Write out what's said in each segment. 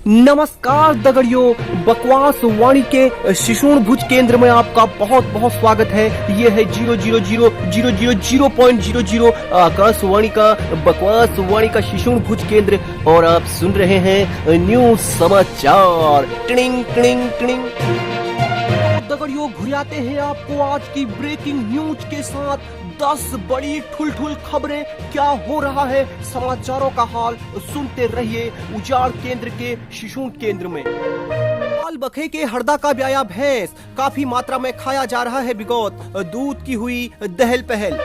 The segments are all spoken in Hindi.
नमस्कार दगड़ियों, बकवास वाणी के शिशुण भुज केंद्र में आपका बहुत बहुत स्वागत है। ये है 00000.00 आकाशवाणी का बकवास वाणी का शिशुण भुज केंद्र और आप सुन रहे हैं न्यूज समाचार। टिंग टिंग टिंग। दगड़ियों, घुराते हैं आपको आज की ब्रेकिंग न्यूज के साथ 10 बड़ी ठुल खबरें। क्या हो रहा है समाचारों का हाल सुनते रहिए उजाड़ केंद्र के शिशुण केंद्र में। माल बखे के हरदा का ब्याया भैंस काफी मात्रा में खाया जा रहा है बिगौत, दूध की हुई दहल पहल।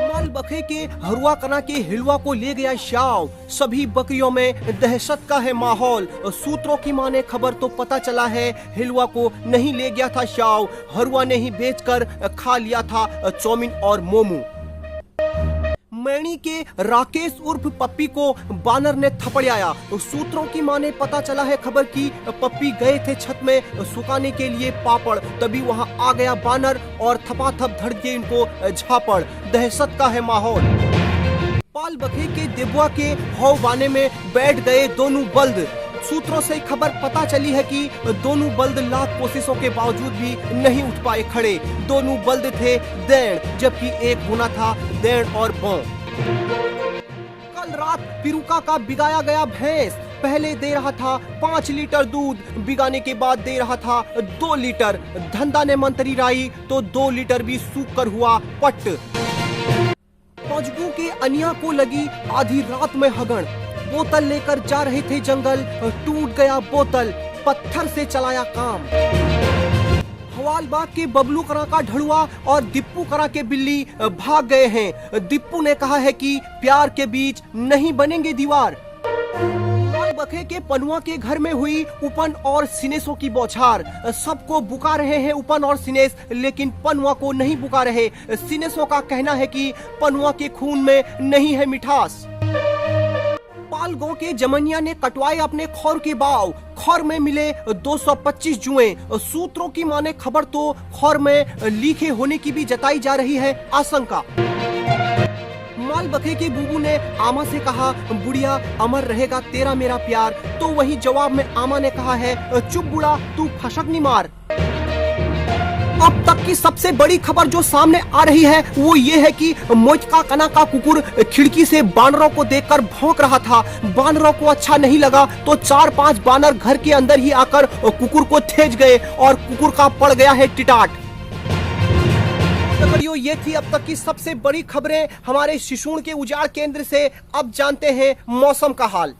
माल बखे के हरुआ कना के हिलवा को ले गया शाव, सभी बकरियों में दहशत का है माहौल। सूत्रों की माने खबर तो पता चला है हिलवा को नहीं ले गया था शाव, हरुआ ने ही बेचकर खा लिया था चौमिन और मोमो। मैनी के राकेश उर्फ पप्पी को बानर ने थपड़ाया। सूत्रों की माने पता चला है खबर की पप्पी गए थे छत में सुखाने के लिए पापड़, तभी वहां आ गया बानर और थपाथप धड़ दिए इनको झापड़। दहशत का है माहौल। पाल बखे के देबुआ के हौवाने में बैठ गए दोनों बल्द। सूत्रों से खबर पता चली है कि दोनों बल्द लाख कोशिशों के बावजूद भी नहीं उठ पाए खड़े। दोनों बल्द थे दैण, जबकि एक होना था दैण और बौं। कल रात पिरुका का बिगाया गया भैंस पहले दे रहा था 5 लीटर दूध, बिगाने के बाद दे रहा था 2 लीटर। धंधा ने मंत्री राई तो 2 लीटर भी सूख कर हुआ पट। मजबू के अनिया को लगी आधी रात में हगण, बोतल लेकर जा रहे थे जंगल, टूट गया बोतल, पत्थर से चलाया काम। हवालबाग के बबलू करा का ढड़ुआ और दिप्पू करा के बिल्ली भाग गए हैं। दिप्पू ने कहा है कि प्यार के बीच नहीं बनेंगे दीवार। बखे के पनुआ के घर में हुई उपन और सिनेसों की बौछार। सबको बुका रहे हैं उपन और सिनेस, लेकिन पनुआ को नहीं बुका रहे। सिनेसों का कहना है कि पनुआ के खून में नहीं है मिठास। पालगांव के जमनिया ने कटवाए अपने खौर के बाव, खौर में मिले 225 जुएं। सूत्रों की माने खबर तो खौर में लीखे होने की भी जताई जा रही है आशंका। माल बखे के बूबू ने आमा से कहा बुढ़िया अमर रहेगा तेरा मेरा प्यार, तो वही जवाब में आमा ने कहा है चुप बुढ़ा तू फशकनी मार। अब तक की सबसे बड़ी खबर जो सामने आ रही है वो ये है कि मोचका कना का कुकुर खिड़की से बानरों को देखकर भौंक रहा था। बानरों को अच्छा नहीं लगा तो 4-5 बानर घर के अंदर ही आकर कुकुर को ठेज गए और कुकुर का पड़ गया है टिटाट। ये थी अब तक की सबसे बड़ी खबरें हमारे शिशुण के उजाड़ केंद्र से। अब जानते हैं मौसम का हाल।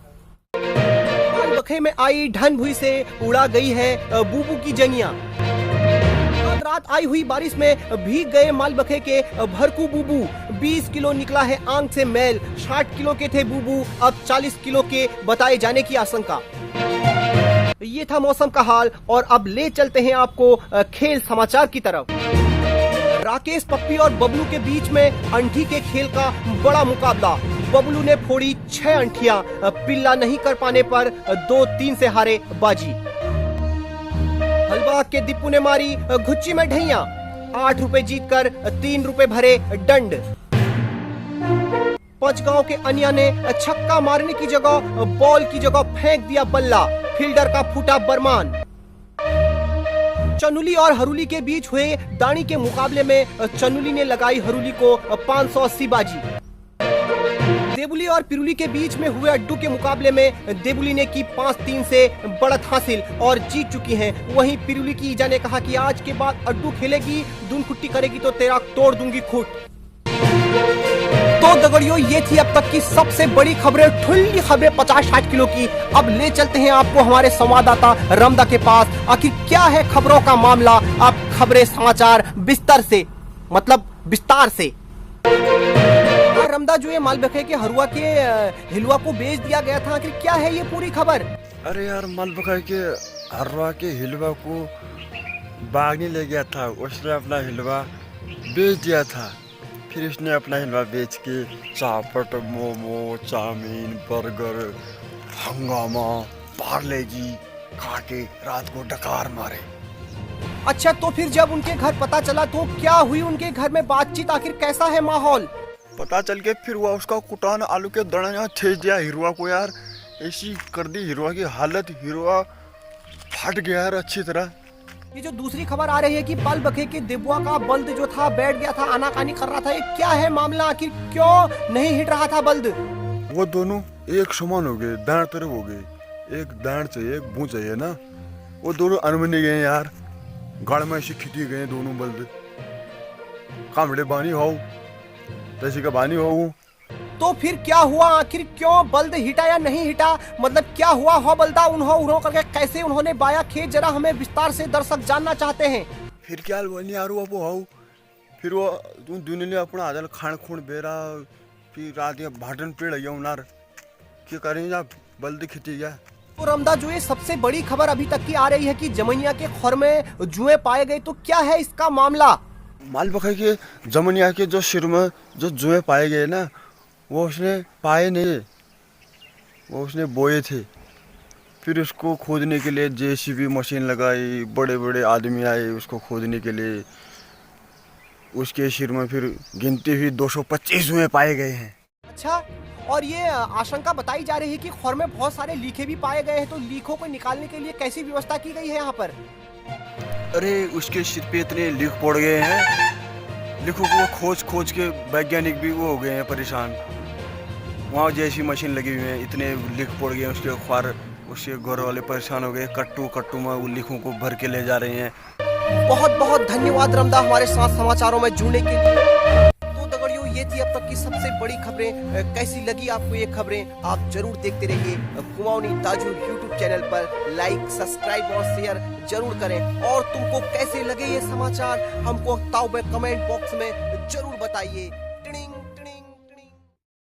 बखे में आई ढन भुई से उड़ा गई है बूबू की जंगिया। रात आई हुई बारिश में भीग गए मालबखे के भरकू बूबू। 20 किलो निकला है आंख से मैल। 60 किलो के थे बूबू, अब 40 किलो के बताए जाने की आशंका। ये था मौसम का हाल और अब ले चलते हैं आपको खेल समाचार की तरफ। राकेश पप्पी और बबलू के बीच में अंठी के खेल का बड़ा मुकाबला। बबलू ने फोड़ी 6 अंठियां, पिल्ला नहीं कर पाने पर 2-3 से हारे बाजी। हलबाग के दिप्पू ने मारी घुच्ची में ढैया, 8 रुपए जीतकर 3 रुपए भरे दंड। पंचगांव के अनिया ने छक्का मारने की जगह बॉल की जगह फेंक दिया बल्ला, फील्डर का फूटा बरमान। चनुली और हरुली के बीच हुए दानी के मुकाबले में चनुली ने लगाई हरुली को 580 बाजी। देबुली और पिरुली के बीच में हुए अड्डू के मुकाबले में देबुली ने की 5-3 से बढ़त हासिल और जीत चुकी हैं। वहीं पिरुली की ईजा ने कहा कि आज के बाद अड्डू खेलेगी, दून खुट्टी करेगी तो तेरा तोड़ दूंगी खुट। तो दगड़ियों, ये थी अब तक की सबसे बड़ी खबरें, ठुल्ली खबरें 50-60 किलो की। अब ले चलते हैं आपको हमारे संवाददाता रमदा के पास। आखिर क्या है खबरों का मामला? आप खबरें समाचार विस्तार से। रमदा, जो ये मालबखे के हरुआ के हिलवा को बेच दिया गया था, आखिर क्या है ये पूरी खबर? अरे यार, मालबखे के हरुआ के हिलवा को बागनी ले गया था, उसने अपना हिलवा बेच दिया था। फिर उसने अपना हिलवा बेच के चापट, मोमो, चाउमीन, बर्गर, हंगामा, पार्ले जी खा के रात को डकार मारे। अच्छा, तो फिर जब उनके घर पता चला तो क्या हुई उनके घर में बातचीत? आखिर कैसा है माहौल? पता चल के फिर हुआ उसका कुटान आलू के दड़ा यहाँ छेज दिया हिरुआ को यार। ऐसी कर दी हिरवा की हालत, हिरवा फट गया यार अच्छी तरह। ये जो दूसरी खबर आ रही है कि बल बखे के दिबुआ का बल्द जो था बैठ गया था, आनाकानी कर रहा था, ये क्या है मामला? आखिर क्यों नहीं हिट रहा था बल्द? वो दोनों एक समान हो गए, दांड तरफ हो गए, एक दांड चाहिए एक भूं चाहिए ना, वो दोनों अनबने गए यार, गाड़ में ऐसे खिंची गए दोनों बल्द। कामड़े बानी हो तैसी का बानी हो। तो फिर क्या हुआ? आखिर क्यों बल्द हिटा या नहीं हिटा? मतलब क्या हुआ हो बल्दा उन्हों करके कैसे उन्होंने बाया खेत, जरा हमें विस्तार से दर्शक जानना चाहते हैं। फिर क्या बनी यार वो हो, फिर वो तू दुनिया ने अपना आदल खान खून बेरा, फिर रात ये भाटन पेड़ गया उनार, क्या करें आप बल्द खिंची गया। तो रमदा जो ये सबसे बड़ी खबर अभी तक की आ रही है कि जमनिया के खोर में जुए पाए गए, तो क्या है इसका मामला? माल बखर के जमनिया के जो सिर में जो जुए पाए गए ना, वो उसने पाए नहीं, वो उसने बोए थे। फिर उसको खोदने के लिए जेसीबी मशीन लगाई, बड़े बड़े आदमी आए उसको खोदने के लिए। उसके सिर में फिर गिनती हुई 225 जुए पाए गए हैं। अच्छा, और ये आशंका बताई जा रही है कि खोर में बहुत सारे लीखे भी पाए गए हैं, तो लीखों को निकालने के लिए कैसी व्यवस्था की गई है यहाँ पर? अरे उसके सिर पे इतने लीख पड़ गए हैं, लीखों को खोज खोज के वैज्ञानिक भी वो हो गए हैं परेशान। वहाँ जैसी मशीन लगी हुई है, इतने लीख पड़ गए उसके अखबार, उसके घर वाले परेशान हो गए, कट्टू कट्टू में वो लीखों को भर के ले जा रहे हैं। बहुत बहुत धन्यवाद रमदा हमारे साथ समाचारों में जुड़ने के लिए। तो दगड़ियों, ये थी अब तक की सबसे बड़ी खबरें। कैसी लगी आपको ये खबरें? आप जरूर देखते रहिए कुमाऊनी ताजू यूट्यूब चैनल पर। लाइक, सब्सक्राइब और शेयर जरूर करें। और तुमको कैसे लगे ये समाचार हमको ताऊ में कमेंट बॉक्स में जरूर बताइए।